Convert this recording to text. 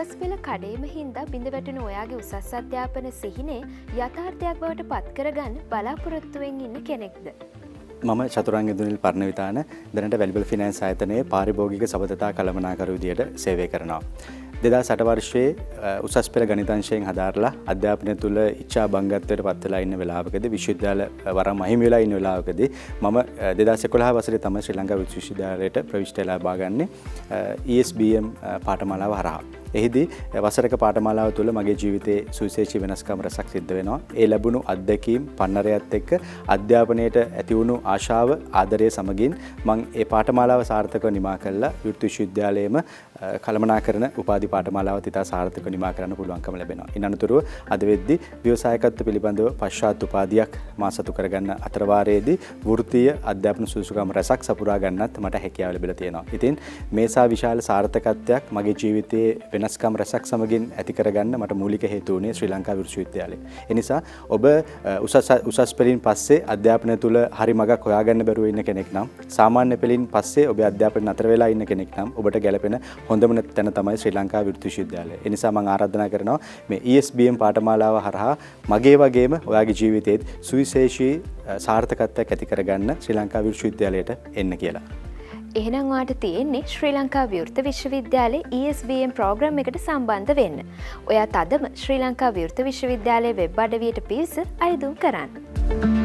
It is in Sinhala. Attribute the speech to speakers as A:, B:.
A: උසස් පෙළ කඩේම හින්දා බිඳ වැටෙන ඔයාගේ උසස් අධ්‍යාපන සිහිනේ යථාර්ථයක් බවට පත් කරගන්න බලාපොරොත්තුවෙන් ඉන්න කෙනෙක්ද?
B: මම චතුරංග දුනිල් පරණවිතාන දැනට වැලිබල් ෆිනෑන්ස් ආයතනයේ පාරිභෝගික සබඳතා කළමනාකරු විදියට සේවය කරනවා. 2008 වර්ෂයේ උසස් පෙළ ගණිතාංශයෙන් හදාarලා අධ්‍යාපනය තුළ ඉච්ඡා භංගත්වයට පත් වෙලා ඉන්න වෙලාවකදී විශ්වවිද්‍යාල වරම් අහිමි වෙලා ඉන්න වෙලාවකදී මම 2011 වසරේ තමයි ශ්‍රී ලංකා විශ්වවිද්‍යාලයට ප්‍රවිෂ්ඨ ලබා ගන්නේ ESBM පාඨමාලාව හරහා. එහිදී වසරක පාඨමාලාව තුළ මගේ ජීවිතයේ සුවිශේෂී වෙනස්කම් රැසක් සිද්ධ වෙනවා. ඒ ලැබුණු අත්දැකීම් පන්නරයත් එක්ක අධ්‍යාපනයට ඇති වුණු ආශාව ආදරය සමගින් මම ඒ පාඨමාලාව සාර්ථකව නිමා කළා. විවෘත විශ්වවිද්‍යාලයේම කළමනාකරන උපාධි පාඨමාලාවත් ඉතා සාර්ථකව නිමා කරන්න පුළුවන්කම ලැබෙනවා. ඉන් අනතුරුව අද වෙද්දී ව්‍යවසායකත්ව පිළිබඳව පශ්චාත් උපාධියක් මා සතු කරගන්න අතරවාරයේදී වෘත්තීය අධ්‍යාපන සුසුකම් රැසක් සපුරා ගන්නත් මට හැකියාව ලැබිලා තියෙනවා. ඉතින් මේසා විශාල සාර්ථකත්වයක් මගේ ජීවිතයේ වෙනස්කම් රැසක් සමගින් ඇති කරගන්න මට මූලික හේතු වුණේ ශ්‍රී ලංකා විශ්වවිද්‍යාලය. ඒ නිසා ඔබ උසස් පෙළින් පස්සේ අධ්‍යාපනය තුළ හරි මගක් හොයාගන්න බැරුව ඉන්න කෙනෙක් නම් සාමාන්‍ය පෙළින් පස්සේ ඔබ අධ්‍යාපනය නතර වෙලා ඉන්න කෙනෙක් නම් ඔබට ගැළපෙන හොඳම තැන තමයි ශ්‍රී ලංකා විවෘත විශ්වවිද්‍යාලය. ඒ නිසා මම ආරාධනා කරනවා මේ ESBM පාඨමාලාව හරහා මගේ වගේම ඔයාගේ ජීවිතයේත් සුවිශේෂී සාර්ථකත්වයක් ඇති කරගන්න ශ්‍රී ලංකා විශ්වවිද්‍යාලයට එන්න කියලා.
A: එහෙනම් ඔයාට තියෙන්නේ ශ්‍රී ලංකා විවෘත විශ්වවිද්‍යාලයේ ESBM ප්‍රෝග්‍රෑම් එකට සම්බන්ධ වෙන්න. ඔයා තදම ශ්‍රී ලංකා විවෘත විශ්වවිද්‍යාලයේ වෙබ් අඩවියට පිවිස අයදුම් කරන්න.